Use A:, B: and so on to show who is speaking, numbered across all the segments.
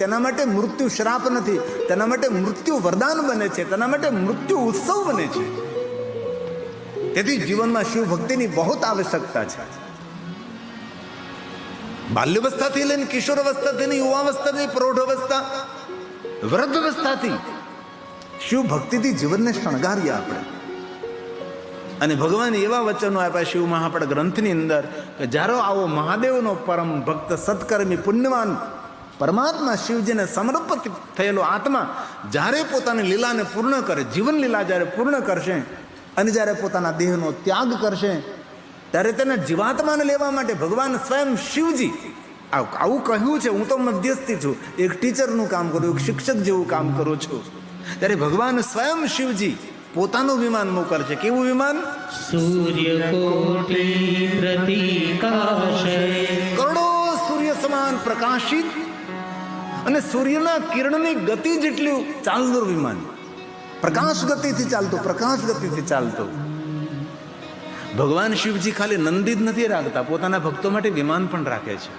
A: તેના માટે મૃત્યુ શ્રાપ નથી, તેના માટે મૃત્યુ વરદાન બને છે, તેના માટે મૃત્યુ ઉત્સવ બને છે. તેથી જીવનમાં શિવ ભક્તિની બહુ આવશ્યકતા છે. બાલ્યાવસ્થાથી લઈને કિશોર અવસ્થાથી લઈને યુવાવસ્થાથી પ્રૌઢ અવસ્થા વૃદ્ધ અવસ્થાથી શિવ ભક્તિથી જીવનને શણગારીએ આપણે. અને ભગવાન એવા વચનો આપ્યા શિવ મહાપડ ગ્રંથની અંદર કે જ્યારે આવો મહાદેવનો પરમ ભક્ત સત્કર્મી પુણ્યવાન પરમાત્મા શિવજીને સમર્પિત થયેલો આત્મા જ્યારે પોતાની લીલાને પૂર્ણ કરે, જીવન લીલા જ્યારે પૂર્ણ કરશે અને જ્યારે પોતાના દેહનો ત્યાગ કરશે, ત્યારે તેને જીવાત્માને લેવા માટે ભગવાન સ્વયં શિવજી આવું કહ્યું છે. હું તો મધ્યસ્થી છું, એક ટીચરનું કામ કરું, એક શિક્ષક જેવું કામ કરું છું. ત્યારે ભગવાન સ્વયં શિવજી પોતાનું વિમાન મોકલશે. કેવું વિમાન?
B: સૂર્યકોટી પ્રતિકાશે,
A: કરોડો સૂર્ય સમાન પ્રકાશિત અને સૂર્યના કિરણની ગતિ જેટલું ચાલતું વિમાન, પ્રકાશ ગતિથી ચાલતું, પ્રકાશ ગતિથી ચાલતું. ભગવાન શિવજી ખાલી નંદી જ નથી રાખતા, પોતાના ભક્તો માટે વિમાન પણ રાખે છે.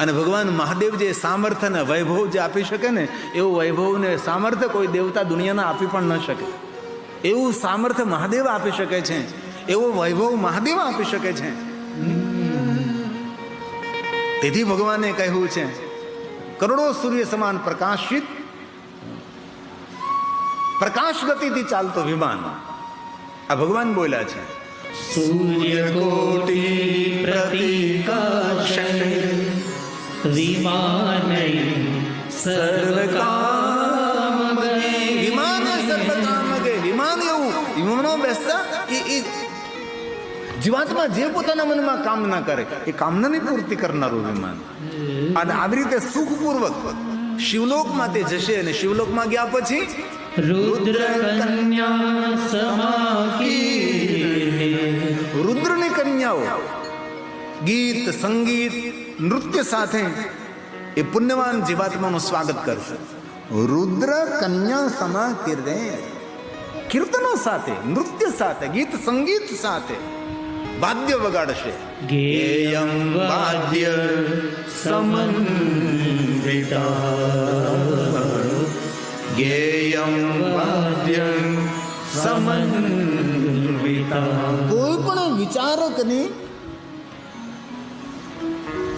A: અને ભગવાન મહાદેવ જે સામર્થ્ય ને વૈભવ જે આપી શકે ને, એવું વૈભવ ને સામર્થ્ય કોઈ દેવતા દુનિયાના આપી પણ ન શકે. એવું સામર્થ્ય મહાદેવ આપી શકે છે, એવો વૈભવ મહાદેવ આપી શકે છે. તેથી ભગવાને કહ્યું છે કરોડો સૂર્ય સમાન પ્રકાશિત, પ્રકાશ ગતિથી ચાલતો વિમાન. આ ભગવાન બોલ્યા છે.
B: સૂર્યકોટી પ્રતિકાશે, વિમાનૈ સર્વકામગે.
A: વિમાન સર્વકામગે, વિમાન એવું વિમાનમાં બેસતા એ જીવાત્મા જે પોતાના મનમાં કામના કરે એ કામનાની પૂર્તિ કરનારું વિમાન. અને આવી રીતે સુખપૂર્વક શિવલોકમાં તે જશે. અને શિવલોકમાં ગયા પછી
B: રુદ્ર કન્યા સમાકીર્ણે,
A: રુદ્રની કન્યાઓ ગીત સંગીત નૃત્ય સાથે એ પુણ્યવાન જીવાત્માનું સ્વાગત કરશે. રુદ્ર કન્યા સમાકીર્ણે, કીર્તનો સાથે, નૃત્ય સાથે, ગીત સંગીત સાથે વાદ્ય વગાડશે.
B: ગેયં વાદ્ય સમન્વિતા,
A: ગેયં વાદ્ય
B: સમન્વિતા.
A: કોઈ પણ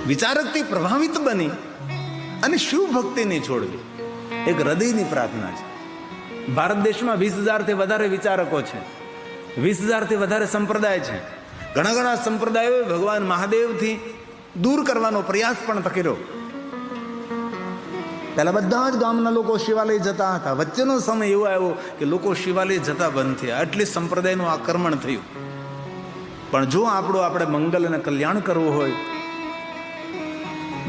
A: વિચારકથી પ્રભાવિત બની અને શિવ ભક્તિ નહીં છોડવી, એક હૃદયની પ્રાર્થના છે. ભારત દેશમાં 20,000થી વધારે વિચારકો છે, 20,000થી વધારે સંપ્રદાય છે. ઘણા ઘણા સંપ્રદાયોએ ભગવાન મહાદેવથી દૂર કરવાનો પ્રયાસ પણ કર્યો. પહેલા બધા જ ગામના લોકો શિવાલય જતા હતા. વચ્ચેનો સમય એવો આવ્યો કે લોકો શિવાલય જતા બંધ થયા, એટલે સંપ્રદાયનું આક્રમણ થયું. પણ જો આપણે મંગલ અને કલ્યાણ કરવું હોય,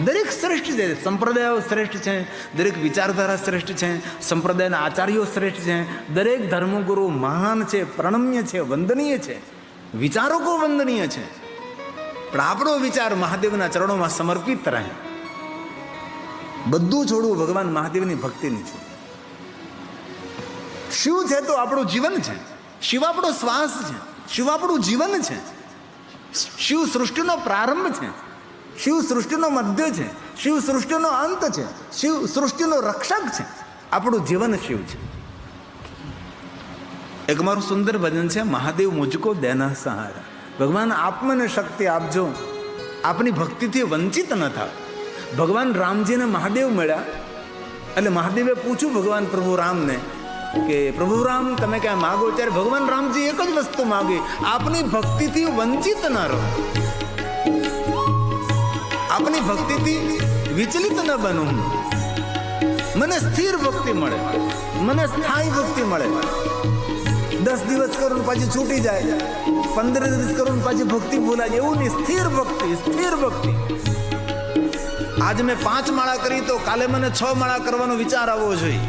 A: દરેક શ્રેષ્ઠ છે, સંપ્રદાયો શ્રેષ્ઠ છે, દરેક વિચારધારા શ્રેષ્ઠ છે, સંપ્રદાયના આચાર્યો શ્રેષ્ઠ છે, દરેક ધર્મગુરુ મહાન છે, પ્રણમ્ય છે, વંદનીય છે, વિચારકો વંદનીય છે. પણ આપણો વિચાર મહાદેવના ચરણોમાં સમર્પિત રહે. બધું છોડવું, ભગવાન મહાદેવની ભક્તિની છોડવું. શિવ છે તો આપણું જીવન છે, શિવ આપણો શ્વાસ છે, શિવ આપણું જીવન છે, શિવ સૃષ્ટિનો પ્રારંભ છે, શિવ સૃષ્ટિનો મધ્ય છે, શિવ સૃષ્ટિનો અંત છે, શિવ સૃષ્ટિનો રક્ષક છે. આપણું જીવન શિવ છે. એક મારું સુંદર ભજન છે, મહાદેવ મુજકો દેના સહારા. ભગવાન આપ મને શક્તિ આપજો, આપની ભક્તિથી વંચિત ન થાય. ભગવાન રામજીને મહાદેવ મળ્યા એટલે મહાદેવે પૂછ્યું ભગવાન પ્રભુ રામને કે પ્રભુ રામ તમે ક્યાં માગો? ત્યારે ભગવાન રામજી એક જ વસ્તુ માગી, આપની ભક્તિથી વંચિત ન રહો, આપની ભક્તિથી વિચલિત ન બનું, મને સ્થિર ભક્તિ મળે, મને સ્થાયી ભક્તિ મળે. 10 દિવસ કરું પછી છૂટી જાય, 15 દિવસ કરું પછી ભક્તિ ભૂલાય, એવું નહીં. સ્થિર ભક્તિ, સ્થિર ભક્તિ. આજે મેં 5 માળા કરી તો કાલે મને 6 માળા કરવાનો વિચાર આવવો જોઈએ.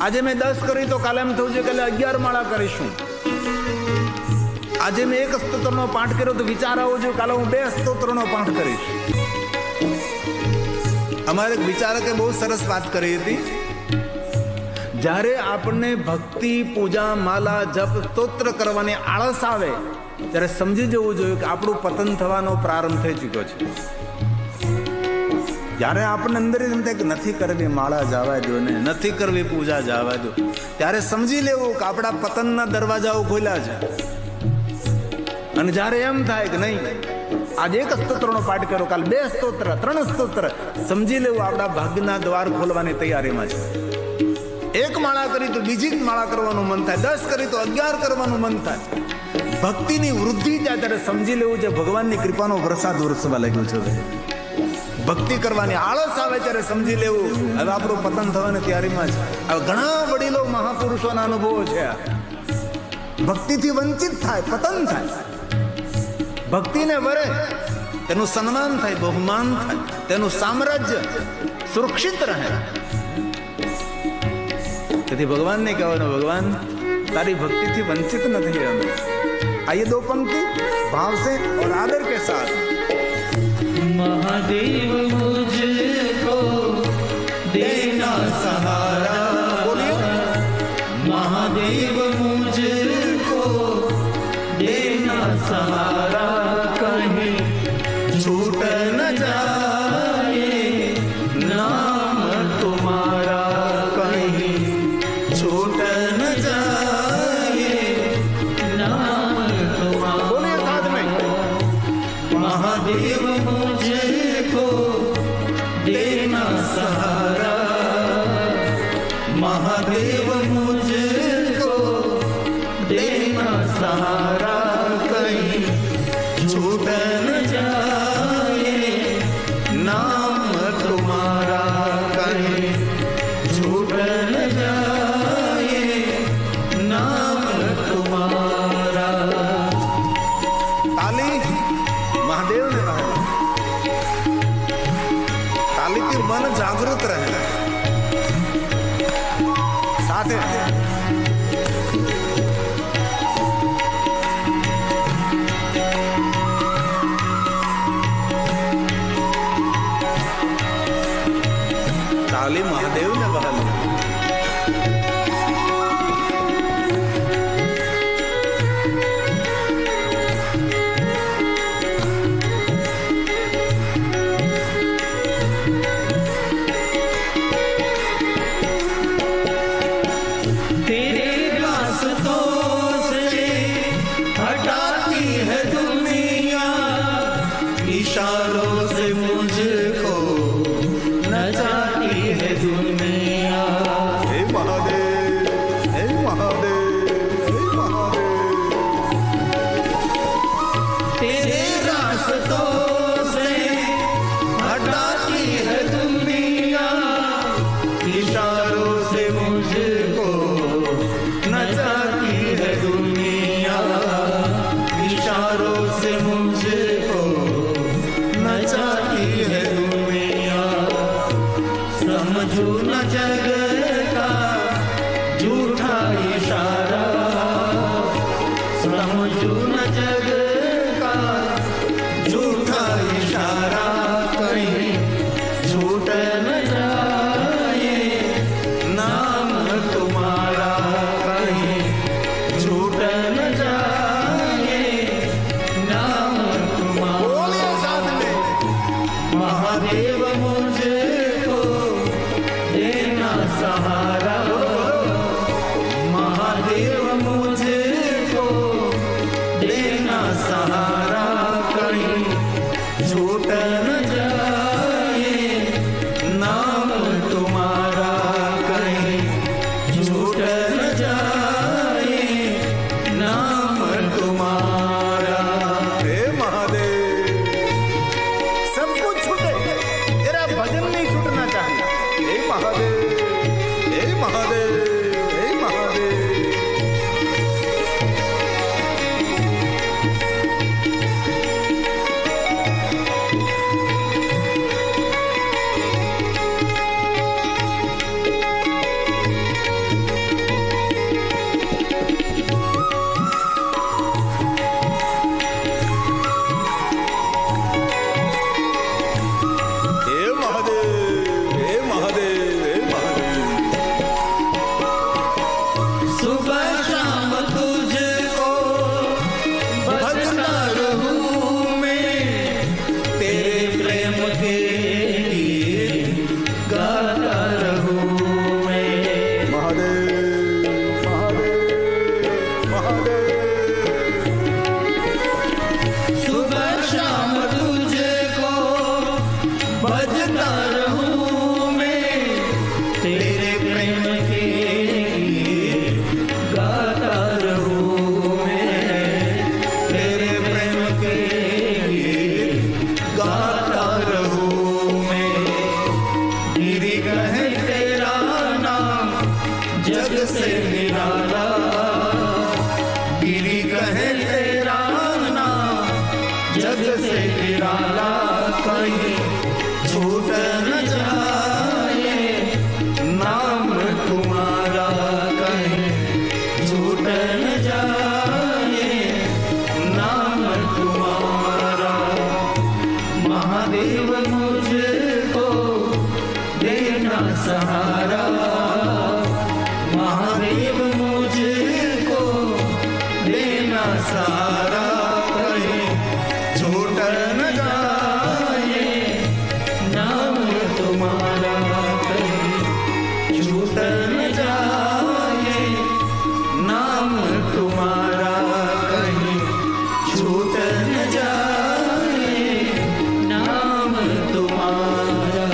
A: આજે મેં 10 કરી તો કાલે એમ થવું જોઈએ કે 11 માળા કરીશું. આજે મેં 1 સ્તોત્રનો પાઠ કર્યો તો વિચાર આવવો જોઈએ કાલે હું 2 સ્તોત્રનો પાઠ કરીશ. અમારે એક વિચારકે બહુ સરસ વાત કરી હતી. જ્યારે આપણને ભક્તિ, પૂજા, માલા, જપ, સ્તોત્ર કરવાની આળસ આવે ત્યારે સમજી જવું જોઈએ કે આપણું પતન થવાનો પ્રારંભ થઈ ચૂક્યો છે. જ્યારે આપણને અંદર એમ થાય કે નથી કરવી માળા જવા દો ને નથી કરવી પૂજા જવા દો, ત્યારે સમજી લેવું કે આપણા પતનના દરવાજાઓ ખોલ્યા છે. અને જ્યારે એમ થાય કે નહીં, આજે એક સ્તોત્રનો પાઠ કર્યો, કાલ 2 સ્તોત્ર 3 સ્તોત્ર, સમજી લેવું આપણા ભાગ્યના દ્વાર ખોલવાની તૈયારીમાં છે. એક માળા કરી તો બીજી જ માળા કરવાનું મન થાય, 10 કરી તો 11 કરવાનું મન થાય. ભક્તિની વૃદ્ધિ થાય ત્યારે સમજી લેવું છે ભગવાનની કૃપાનો વરસાદ વરસવા લાગ્યો છે. ભક્તિ કરવાની આળસ આવે ત્યારે સમજી લેવું હવે આપણું પતન થવાની તૈયારીમાં છે. હવે ઘણા વડીલો મહાપુરુષોના અનુભવો છે. ભક્તિથી વંચિત થાય, પતન થાય. ભક્તિને વરે તેનું સન્માન થાય, બહુમાન થાય, તેનું સામ્રાજ્ય સુરક્ષિત રહે. તેથી ભગવાનને કહેવાનું, ભગવાન તારી ભક્તિથી વંચિત નથી અમે. आइए 2 पंक्ति भाव से और आदर के साथ.
B: महादेव मुझको देना सहारा,
A: बोलिए.
B: महादेव मुझको देना सहारा, कहीं छूट न जाए नाम तुम्हारा, कहीं छूट न जाए नाम तुम्हारा.
A: बोलिए साथ में.
B: महादेव मुझको देना सहारा, महादेव मुझको देना सहारा, कहीं छूट न जाए नाम तुम्हारा, कहीं छूट न जाए नाम तुम्हारा.
A: ताली महादेव ने रहा. तालीથી મન જાગૃત રહે. સાથે તાલી મહાદેવને બહાલ.
B: तेरे रास्तों से हटाती है दुनिया, इशारों से मुझको नचाती है दुनिया.
A: હે મહાદેવ, હે મહાદેવ, હે મહાદેવ.
B: तेरे रास्तों से हटाती है दुनिया, इशारों से मुझको नचाती है दुनिया, इशारों से मुझको नचाती है दुनिया. समझो न जग का झूठा इशारा, समझो न जग का झूठा इशारा, कहीं छूट न जाए नाम तुम्हारा, कहीं छूट न जाए नाम तुम्हारा.
A: બોલીએ સાથ में.
B: महादेव मुझको देना सहारा, महादेव मुझको देना सहारा, कहीं छूट न जाए नाम गिरि कहे तेरा नाम जग से निराला, गिरि कहे तेरा नाम जग से निराला, कहीं छूट न जाए नाम तुम्हारा, कहीं छूट न जाए नाम तुम्हारा। महादेव मुझको देना सहारा, महादेव मुझको देना सहारा, कहीं छूट न जाए नाम तुम्हारा, कहीं छूट न जाए नाम तुम्हारा, कहीं छूट न जाए नाम तुम्हारा।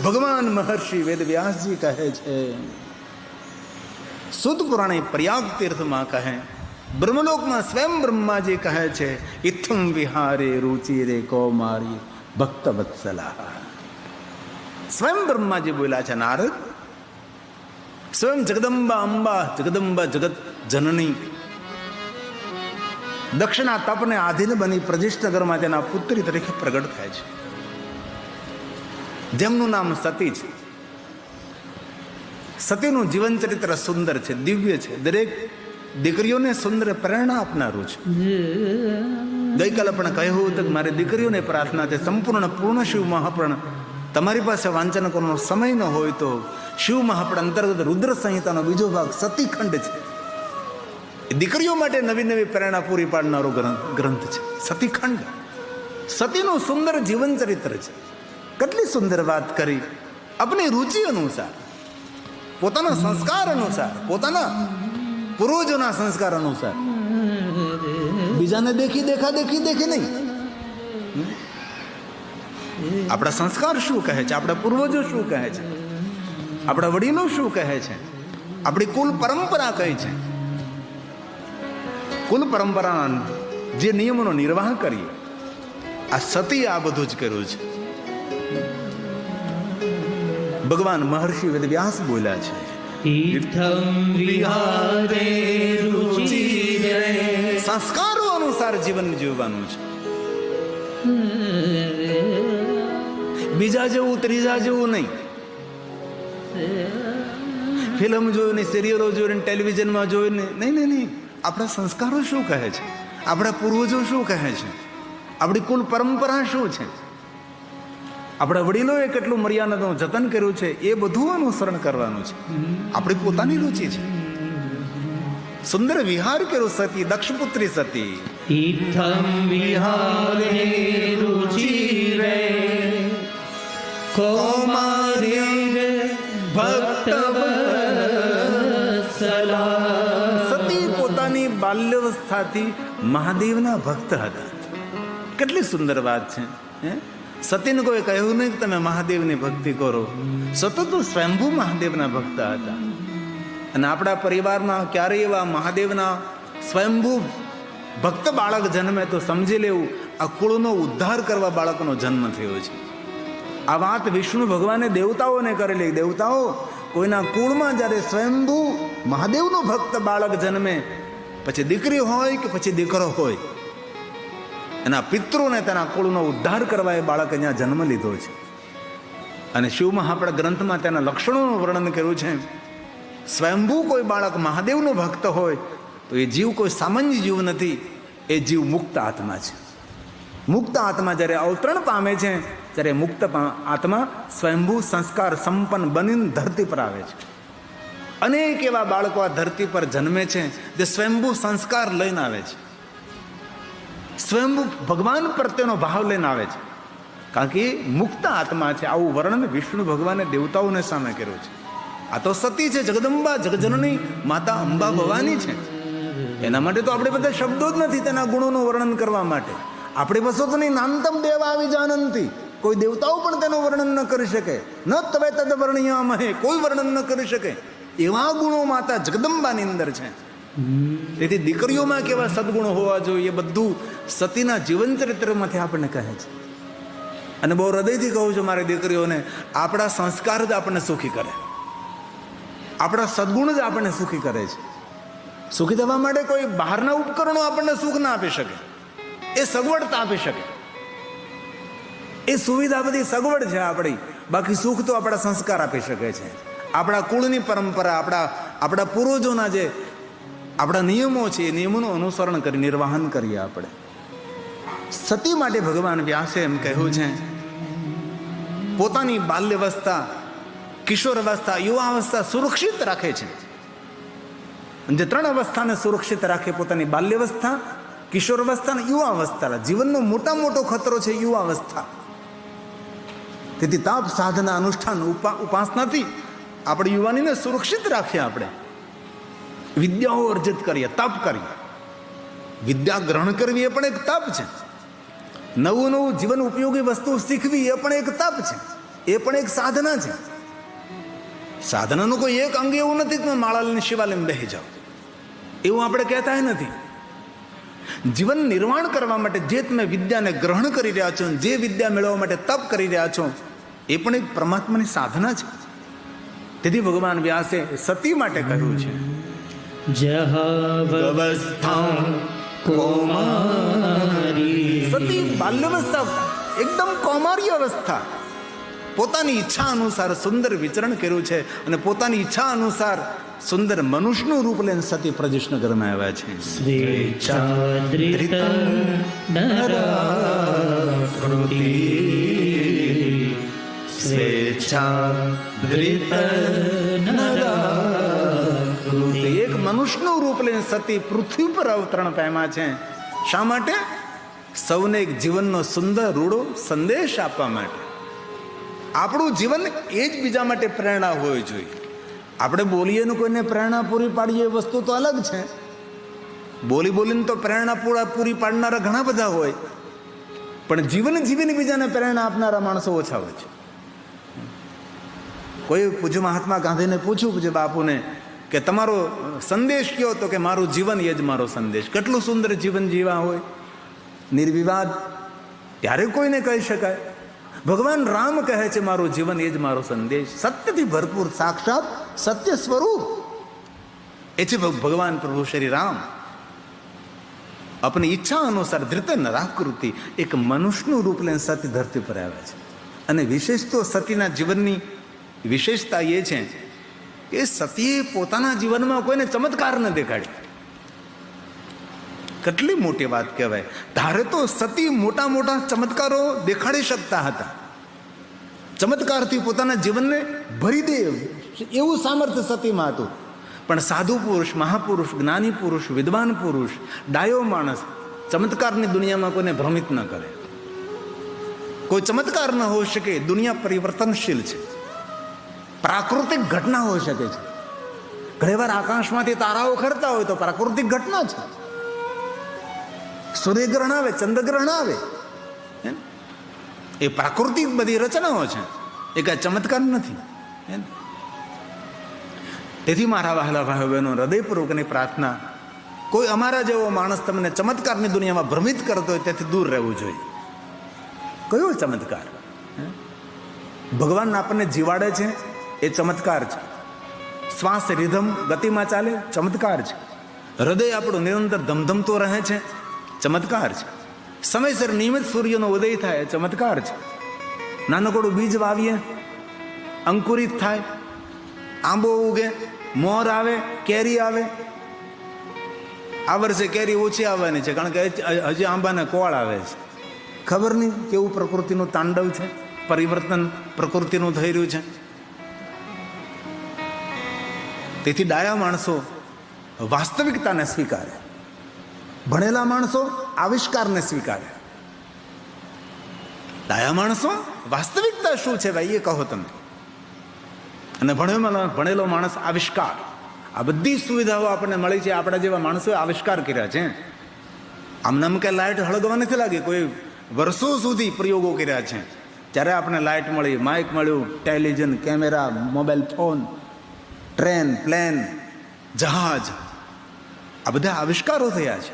A: ભગવાન મહર્ષિ વેદવ્યાસજી કહે છે, સુદ પુરાણે પ્રયાગ તીર્થમાં કહે, બ્રહ્મલોકમાં સ્વયં બ્રહ્માજી કહે છે, ઇથમ વિહારે રુચિ રે કૌમારી ભક્ત વત્સલા. સ્વયં બ્રહ્માજી બોલ્યા છે, નારદ સ્વયં જગદંબા અંબા, જગદંબા જગત જનની દક્ષિણા તપને આધીન બની પ્રજિષ્ઠનગરમાં તેના પુત્રી તરીકે પ્રગટ થાય છે, જેમનું નામ સતી છે. સતીનું જીવન ચરિત્ર સુંદર છે, દિવ્ય છે, દરેક દીકરીઓને સુંદર પ્રેરણા આપનારું છે. ગઈકાલે પણ કહ્યું હતું કે મારી દીકરીઓને પ્રાર્થના છે, સંપૂર્ણ પૂર્ણ શિવ મહાપુરાણ તમારી પાસે વાંચન કરવાનો સમય ન હોય તો શિવ મહાપુરાણ અંતર્ગત રુદ્ર સંહિતાનો બીજો ભાગ સતીખંડ છે. દીકરીઓ માટે નવી નવી પ્રેરણા પૂરી પાડનારો ગ્રંથ છે સતીખંડ. સતીનું સુંદર જીવન ચરિત્ર છે. કેટલી સુંદર વાત કરી. આપની રુચિ અનુસાર, પોતાના સંસ્કાર અનુસાર, પોતાના પૂર્વજોના સંસ્કાર અનુસાર, બીજાને દેખી નહીં. આપણા સંસ્કાર શું કહે છે, આપણા પૂર્વજો શું કહે છે, આપણા વડીલો શું કહે છે, આપણી કુલ પરંપરા કઈ છે, કુલ પરંપરાના જે નિયમોનો નિર્વાહ કરીએ, આ સતી આ બધું જ કર્યું છે. ભગવાન મહર્ષિ વેદવ્યાસ બોલ્યા છે,
B: તીર્થમ વિહારે રુચિરે,
A: સંસ્કારો અનુસાર જીવન જીવવાનું છે. બીજા જેવું ત્રીજા જેવું નહીં. ફિલ્મ જોઈને, સિરિયલો જોઈને, ટેલિવિઝનમાં જોઈને નહીં. આપણા સંસ્કારો શું કહે છે, આપણા પૂર્વજો શું કહે છે, આપણી કુલ પરંપરા શું છે, આપણા વડીલોએ કેટલું મર્યાદાનું જતન કર્યું છે, એ બધું અનુસરણ કરવાનું છે. આપણી પોતાની રુચિ છે. સુંદર વિહાર કર્યો સતી, દક્ષપુત્રી સતી.
B: તીર્થમ વિહારે રુચિરે કૌમારી ભક્તવત્સલા.
A: સતી પોતાની બાલ્યાવસ્થાથી મહાદેવના ભક્ત હતા. કેટલી સુંદર વાત છે. સતીને કોઈ કહ્યું નહીં કે તમે મહાદેવની ભક્તિ કરો. સતત સ્વયંભૂ મહાદેવના ભક્ત હતા. અને આપણા પરિવારમાં ક્યારેય એવા મહાદેવના સ્વયંભૂ ભક્ત બાળક જન્મે તો સમજી લેવું આ કુળનો ઉદ્ધાર કરવા બાળકનો જન્મ થયો છે. આ વાત વિષ્ણુ ભગવાને દેવતાઓને કરેલી. દેવતાઓ કોઈના કુળમાં જ્યારે સ્વયંભૂ મહાદેવનો ભક્ત બાળક જન્મે, પછી દીકરી હોય કે પછી દીકરો હોય, એના પિતૃને તેના કુળનો ઉદ્ધાર કરવા એ બાળક અહીંયા જન્મ લીધો છે. અને શિવમાં આપણા ગ્રંથમાં તેના લક્ષણોનું વર્ણન કર્યું છે. સ્વયંભૂ કોઈ બાળક મહાદેવનો ભક્ત હોય તો એ જીવ કોઈ સામાન્ય જીવ નથી, એ જીવ મુક્ત આત્મા છે. મુક્ત આત્મા જ્યારે અવતરણ પામે છે ત્યારે મુક્ત આત્મા સ્વયંભૂ સંસ્કાર સંપન્ન બનીને ધરતી પર આવે છે. અનેક એવા બાળકો આ ધરતી પર જન્મે છે જે સ્વયંભૂ સંસ્કાર લઈને આવે છે, સ્વયંભૂ ભગવાન પ્રત્યેનો ભાવ લઈને આવે છે, કારણ કે મુક્ત આત્મા છે. આવું વર્ણન વિષ્ણુ ભગવાને દેવતાઓને સામે કર્યું છે. આ તો સતી છે, જગદંબા જગજનની માતા અંબા ભવાની છે. એના માટે તો આપણે બધા શબ્દો જ નથી તેના ગુણોનું વર્ણન કરવા માટે. આપણી પાસે તો નહીં, નાનતમ દેવ આવી જાનંતી, કોઈ દેવતાઓ પણ તેનું વર્ણન ન કરી શકે. ન તવે તદ વર્ણ્યામહે, કોઈ વર્ણન ન કરી શકે એવા ગુણો માતા જગદંબાની અંદર છે. તેથી દીકરીઓમાં કેવા સદગુણો હોવા જોઈએ એ બધું સતીના જીવન ચરિત્રમાંથી આપણને કહે છે. અને બહુ હૃદયથી કહું છું મારી દીકરીઓને, આપણા સંસ્કાર જ આપણને સુખી કરે, આપણા સદગુણ જ આપણને સુખી કરે છે. સુખી થવા માટે કોઈ બહારના ઉપકરણો આપણને સુખ ના આપી શકે, એ સગવડતા આપી શકે, એ સુવિધા બધી સગવડ છે આપણી. બાકી સુખ તો આપણા સંસ્કાર આપી શકે છે, આપણા કુળની પરંપરા, આપણા પૂર્વજોના જે આપણા નિયમો છે એ નિયમોનું અનુસરણ કરી નિર્વાહન કરીએ આપણે. સતી માટે ભગવાન વ્યાસે એમ કહ્યું છે, પોતાની બાલ્યવસ્થા, કિશોરાવસ્થા, યુવાવસ્થા સુરક્ષિત રાખે છે. જે 3 અવસ્થાને સુરક્ષિત રાખે, પોતાની બાલ્યવસ્થા, કિશોરાવસ્થા અને યુવાવસ્થા. જીવનનો મોટો ખતરો છે યુવાવસ્થા. તેથી તાપ, સાધના, અનુષ્ઠાન, ઉપાસનાથી આપણી યુવાનીને સુરક્ષિત રાખીએ. આપણે વિદ્યાઓ અર્જિત કરીએ, તપ કરીએ. વિદ્યા ગ્રહણ કરવી એ પણ એક તપ છે. નવું જીવન ઉપયોગી વસ્તુ શીખવી એ પણ એક તપ છે, એ પણ એક સાધના છે. સાધનાનું કોઈ એક અંગ એવું નથી કે માળાને શિવાલયમાં બેસી જાઓ, એવું આપણે કહેતા નથી. જીવન નિર્માણ કરવા માટે જે તમે વિદ્યાને ગ્રહણ કરી રહ્યા છો, જે વિદ્યા મેળવવા માટે તપ કરી રહ્યા છો, એ પણ એક પરમાત્માની સાધના છે. તેથી ભગવાન વ્યાસે સતી માટે કહ્યું છે,
B: જહાવસ્થા કૌમારી.
A: સતી બાલ્યવસ્થા એકદમ કૌમારી અવસ્થા, પોતાની ઈચ્છા અનુસાર સુંદર વિચરણ કર્યું છે અને પોતાની ઈચ્છા અનુસાર સુંદર મનુષ્યનું રૂપ લઈને સતી પ્રજિષ્ણગરમાં આવ્યા છે.
B: સ્વેચ્છાદૃત નરાકૃતિ, સ્વેચ્છાદૃત નરાકૃતિ.
A: એક મનુષ્યનું રૂપ લઈને સતી પૃથ્વી પર અવતરણ પામ્યા છે. શા માટે? સૌને એક જીવનનો સુંદર રૂડો સંદેશ આપવા માટે. આપણું જીવન એ જ બીજા માટે પ્રેરણા હોવી જોઈએ. આપણે બોલીએ ને કોઈને પ્રેરણા પૂરી પાડીએ એ વસ્તુ તો અલગ છે. બોલીને તો પ્રેરણા પૂરી પાડનારા ઘણા બધા હોય, પણ જીવન જીવીને બીજાને પ્રેરણા આપનારા માણસો ઓછા હોય છે. કોઈ પૂજ્ય મહાત્મા ગાંધીને પૂછ્યું, પૂજ્ય બાપુને, કે તમારો સંદેશ કયો? તો કે મારું જીવન એ જ મારો સંદેશ. કેટલું સુંદર જીવન જીવા હોય, નિર્વિવાદ, ત્યારે કોઈને કહી શકાય. ભગવાન રામ કહે છે મારું જીવન એ જ મારો સંદેશ. સત્યથી ભરપૂર સાક્ષાત સત્ય સ્વરૂપ એ છે ભગવાન પ્રભુ શ્રી રામ. આપની ઈચ્છા અનુસાર ધૃત નરાકૃતિ, એક મનુષ્યનું રૂપ લઈને સતી ધરતી પર આવે છે. અને વિશેષ તો સતીના જીવનની વિશેષતા એ છે કે સતીએ પોતાના જીવનમાં કોઈને ચમત્કાર ન દેખાડી. કેટલી મોટી વાત કહેવાય. ધારે તો સતી મોટા ચમત્કારો દેખાડી શકતા હતા, ચમત્કારથી પોતાના જીવનને ભરી દે એવું સામર્થ્ય સતીમાં હતું. પણ સાધુ પુરુષ, મહાપુરુષ, જ્ઞાની પુરુષ, વિદ્વાન પુરુષ, ડાયો માણસ ચમત્કારની દુનિયામાં કોઈને ભ્રમિત ન કરે. કોઈ ચમત્કાર ન હોઈ શકે. દુનિયા પરિવર્તનશીલ છે, પ્રાકૃતિક ઘટના હોઈ શકે છે. ઘણીવાર આકાશમાંથી તારાઓ ખરતા હોય તો પ્રાકૃતિક ઘટના છે. સૂર્યગ્રહણ આવે, ચંદ્રગ્રહણ આવે, એ પ્રાકૃતિક બધી રચનાઓ છે, એ કઈ ચમત્કાર નથી. તેથી મારા વહાલા ભાઈઓ બહેનો, હૃદયપૂર્વકની પ્રાર્થના, કોઈ અમારા જેવો માણસ તમને ચમત્કારની દુનિયામાં ભ્રમિત કરતો હોય તેથી દૂર રહેવું જોઈએ. કયો ચમત્કાર? ભગવાન આપણને જીવાડે છે એ ચમત્કાર છે. શ્વાસ રિધમ ગતિમાં ચાલે, ચમત્કાર છે. હૃદય આપણું નિરંતર ધમધમતો રહે છે, ચમત્કાર છે. સમયસર નિયમિત સૂર્યનો ઉદય થાય, ચમત્કાર છે. નાનકડું બીજ વાવીએ, અંકુરિત થાય, આંબો ઉગે, મોર આવે, કેરી આવે. આ વર્ષે કેરી ઓછી આવવાની છે, કારણ કે હજી આંબાને કોળ આવે છે. ખબર નહીં કેવું પ્રકૃતિનું તાંડવ છે, પરિવર્તન પ્રકૃતિનું થઈ રહ્યું છે. તેથી ડાયા માણસો વાસ્તવિકતાને સ્વીકારે, ભણેલા માણસો આવિષ્કારને સ્વીકારે. ડાયા માણસો વાસ્તવિકતા શું છે ભાઈ એ કહો તમે, અને ભણેલો માણસ આવિષ્કાર. આ બધી સુવિધાઓ આપણને મળી છે, આપણા જેવા માણસોએ આવિષ્કાર કર્યા છે. આમનામ કે લાઇટ હળગવા નથી લાગી, કોઈ વર્ષો સુધી પ્રયોગો કર્યા છે. જ્યારે આપણે લાઇટ મળી, માઇક મળ્યું, television, camera, mobile phone, train, plane, જહાજ, આ બધા આવિષ્કારો થયા છે.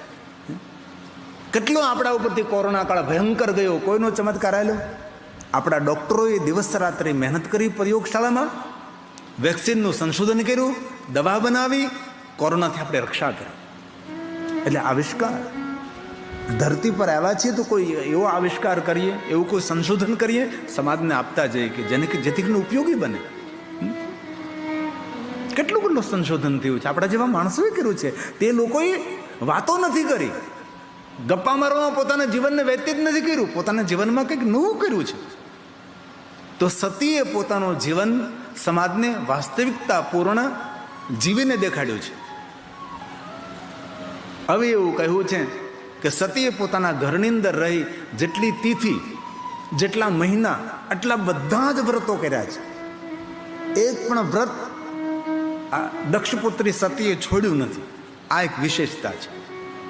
A: કેટલો આપણા ઉપરથી કોરોના કાળ ભયંકર ગયો, કોઈનો ચમત્કાર આવેલો? આપણા ડૉક્ટરોએ દિવસ રાત્રે મહેનત કરી પ્રયોગશાળામાં, વેક્સિનનું સંશોધન કર્યું, દવા બનાવી, કોરોનાથી આપણે રક્ષા કરી. એટલે આવિષ્કાર ધરતી પર આવ્યા છીએ તો કોઈ એવો આવિષ્કાર કરીએ, એવું કોઈ સંશોધન કરીએ, સમાજને આપતા જઈએ કે જેથી કરીને ઉપયોગી બને. કેટલું સંશોધન થયું છે, આપણા જેવા માણસોએ કર્યું છે. તે લોકોએ વાતો નથી કરી, ગપ્પા મારવામાં પોતાના જીવનને વ્યતીત નથી કર્યું, પોતાના જીવનમાં કંઈક નવું કર્યું છે. તો સતીએ પોતાનું જીવન સમાજને વાસ્તવિકતા પૂર્ણ જીવીને દેખાડ્યું છે. હવે એવું કહ્યું છે કે સતીએ પોતાના ઘરની અંદર રહી જેટલી તિથિ, જેટલા મહિના, આટલા બધા જ વ્રતો કર્યા છે. એક પણ વ્રત આ દક્ષપુત્રી સતીએ છોડ્યું નથી. આ એક વિશેષતા છે.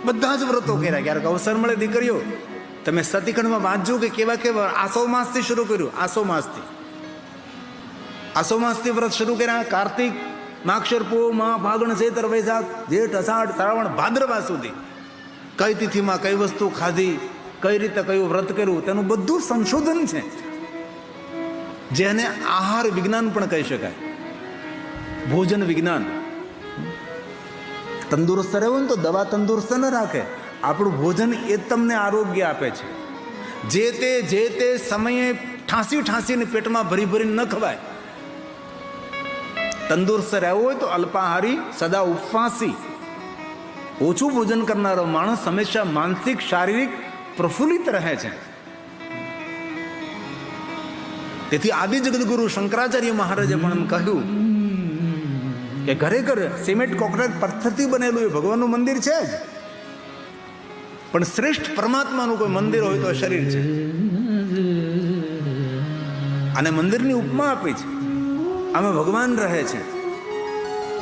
A: બધા જ વ્રતો કર્યા. ક્યારેક અવસર મળે દીકરીઓ, તમે સતીખંડમાં વાંચજો કે કેવા કેવા આસો માસથી શરૂ કર્યું. આસો માસથી વ્રત શરૂ કર્યા. કાર્તિક, માક્ષર, પોહ, મા, ફાગણ, ચૈત્ર, વૈશાખ, જેઠ, અષાઢ, શ્રાવણ, ભાદ્રવા સુધી કઈ તિથિમાં કઈ વસ્તુ ખાધી, કઈ રીતે કયું વ્રત કર્યું, તેનું બધું સંશોધન છે, જેને આહાર વિજ્ઞાન પણ કહી શકાય. ભોજન વિજ્ઞાન. તંદુરસ્ત રહેવું ને તો દવા તંદુરસ્ત ન રાખે. આપણું ભોજન એ તમને આરોગ્ય આપે છે. જે તે સમયે ઠાંસીને પેટમાં ભરીને ન ખવાય. તંદુરસ્ત રહેવું હોય તો અલ્પાહારી, સદા ઉપવાસી, ઓછું ભોજન કરનારો માણસ હંમેશા માનસિક, શારીરિક પ્રફુલ્લિત રહે છે. તેથી આદિ જગદગુરુ શંકરાચાર્ય મહારાજે પણ એમ કહ્યું કે ઘરે ઘરે સિમેન્ટ, કોન્ક્રીટ, પથ્થરથી બનેલું એ ભગવાનનું મંદિર છે જ, પણ શ્રેષ્ઠ પરમાત્માનું કોઈ મંદિર હોય તો શરીર છે. અને મંદિરની ઉપમા આપી છે, આમાં ભગવાન રહે છે.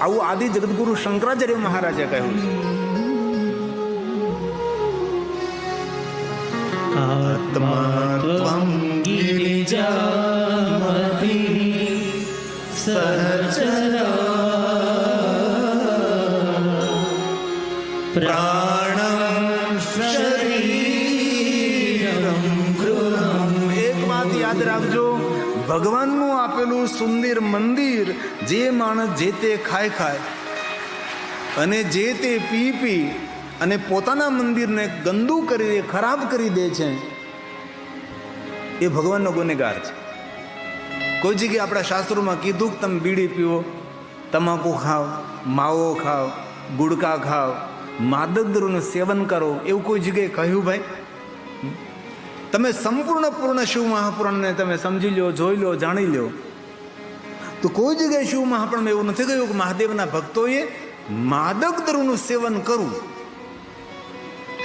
A: આવું આદિ જગદગુરુ શંકરાચાર્ય મહારાજે કહ્યું છે.
B: આત્મા ત્વં ગિરિજામતી સહચરા પ્રાણં શરીરં ગૃહં.
A: એક વાત યાદ રાખજો, ભગવાનનું આપેલું સુંદર મંદિર જે માણસ જે તે ખાય અને જે તે પી અને પોતાના મંદિરને ગંદુ કરી દે, ખરાબ કરી દે છે, એ ભગવાનનો ગુનેગાર છે. કોઈ જગ્યાએ આપણા શાસ્ત્રોમાં કીધું કે તમે બીડી પીવો, તમાકુ ખાઓ, માવો ખાઓ, ગુડકા ખાઓ, માદક દ્રવ્યોનું સેવન કરો, એવું કોઈ જગ્યાએ કહ્યું? ભાઈ, તમે પૂર્ણ શિવ મહાપુરાણને તમે સમજી લો, જોઈ લો, જાણી લો, તો કોઈ જગ્યાએ શિવ મહાપુરાણમાં એવું નથી કહ્યું કે મહાદેવના ભક્તોએ માદક દ્રવ્યનું સેવન કરવું.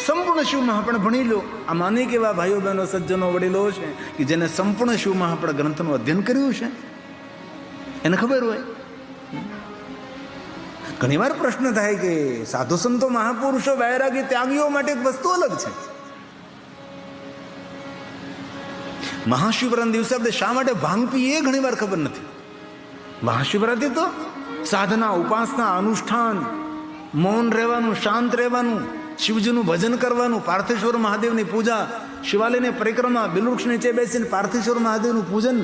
A: સંપૂર્ણ શિવ મહાપુરાણ ભણી લો. આ માની કેવા ભાઈઓ બહેનો, સજ્જનો, વડીલો છે કે જેને સંપૂર્ણ શિવ મહાપુરાણ ગ્રંથનું અધ્યયન કર્યું છે, એને ખબર હોય. ઘણી વાર પ્રશ્ન થાય કે સાધુ સંતો, મહાપુરુષો, વૈરાગી, ત્યાગીઓ માટે એક વસ્તુ અલગ છે. મહાશિવરાત્રિના દિવસે આપણે શા માટે ભાંગ પીએ એ ઘણી વાર ખબર નથી. મહાશિવરાત્રિ તો સાધના, ઉપાસના, અનુષ્ઠાન, મૌન રહેવાનું, શાંત રહેવાનું, શિવજીનું ભજન કરવાનું, પાર્થેશ્વર મહાદેવની પૂજા, શિવાલયની પરિક્રમા, બિલવૃક્ષ નીચે બેસીને પાર્થેશ્વર મહાદેવનું પૂજન.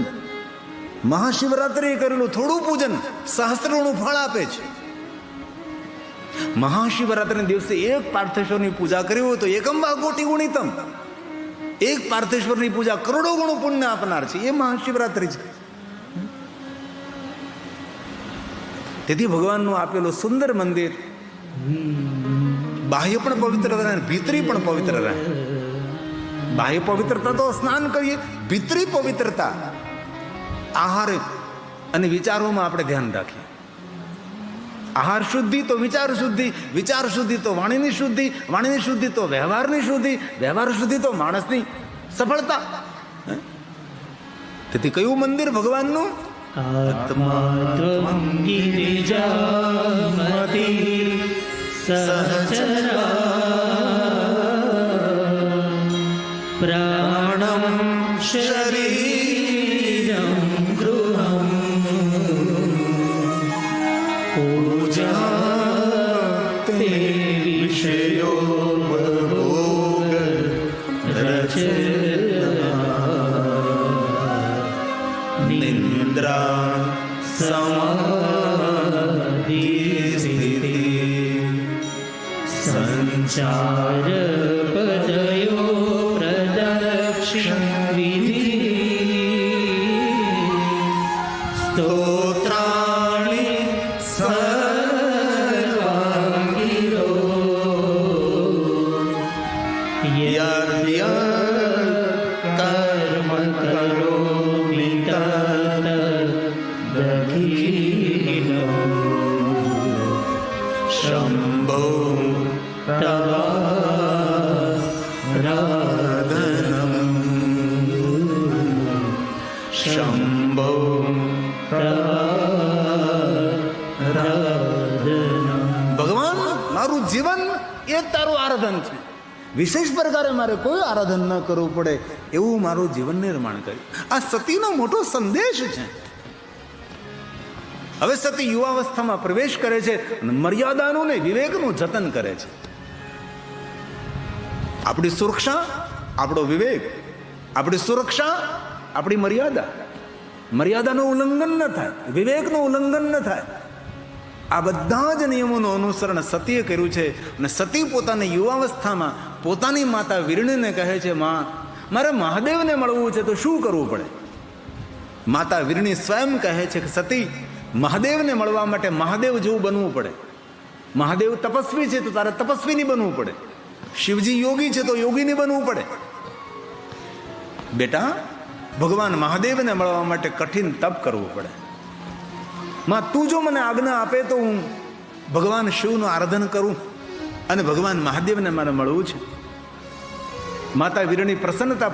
A: મહાશિવરાત્રિએ કરેલું થોડું પૂજન સહસ્ત્રનું ફળ આપે છે. મહાશિવરાત્રિના દિવસે એક પાર્થેશ્વરની પૂજા કરી હોય તો એકમ વા કોટી ગુણિતમ, એક પાર્થેશ્વરની પૂજા કરોડો ગણું પુણ્ય આપનાર છે. એ મહાશિવરાત્રિ છે. તેથી ભગવાનનું આપેલું સુંદર મંદિર બાહ્ય પણ પવિત્ર રહે, ભીતરી પણ પવિત્ર રહે. બાહ્ય પવિત્રતા તો સ્નાન કરીએ, ભીતરી પવિત્રતા આહાર અને વિચારોમાં આપણે ધ્યાન રાખીએ. આહાર શુદ્ધિ તો વિચાર શુદ્ધિ, વિચાર શુદ્ધિ તો વાણીની શુદ્ધિ, વાણીની શુદ્ધિ તો વ્યવહારની શુદ્ધિ, વ્યવહાર શુદ્ધિ તો માણસની સફળતા. તેથી કયું મંદિર ભગવાનનું?
B: આત્મા ત્વં ગિરિજામતી સહચરા પ્રાણં શરીરં ગૃહં પૂજા તે વિષયો ભોગ રચના.
A: નિદ્રા
B: સમાધિ સ્થિતિ સંચાર પદયો પ્રદક્ષિણ વિધિ સ્તોત્રાણિ સર્વાંગિરો યદ્ય કર્મ કરોમિ તત દખિનો શંભો તવારાધનમ શંભો તવારાધનમ.
A: ભગવાન મારું જીવન એ તારું આરાધન છે. વિશેષ પ્રકારે મારે કોઈ આરાધન ન કરવું પડે એવું મારું જીવન નિર્માણ કર્યું. આ સતીનો મોટો સંદેશ છે. હવે સતી યુવાવસ્થામાં પ્રવેશ કરે છે અને મર્યાદાનું ને વિવેકનું જતન કરે છે. આપણી સુરક્ષા આપણો વિવેક, આપણી સુરક્ષા આપણી મર્યાદા. મર્યાદાનું ઉલ્લંઘન ન થાય, વિવેકનું ઉલ્લંઘન ન થાય. આ બધા જ નિયમોનું અનુસરણ સતીએ કર્યું છે. અને સતી પોતાની યુવાવસ્થામાં પોતાની માતા વીરણીને કહે છે, માં, મારે મહાદેવને મળવું છે તો શું કરવું પડે? માતા વીરણી સ્વયં કહે છે કે સતી, મહાદેવને મળવા માટે મહાદેવ જેવું બનવું પડે. મહાદેવ તપસ્વી છે તો તારે તપસ્વીની બનવું પડે. શિવજી યોગી છે તો યોગીની બનવું પડે. બેટા, ભગવાન મહાદેવને મળવા માટે કઠિન તપ કરવું પડે. માં, તું જો મને આજ્ઞા આપે તો હું ભગવાન શિવનું આરાધન કરું અને ભગવાન મહાદેવને મારે મળવું છે. માતા વીરણી પ્રસન્નતા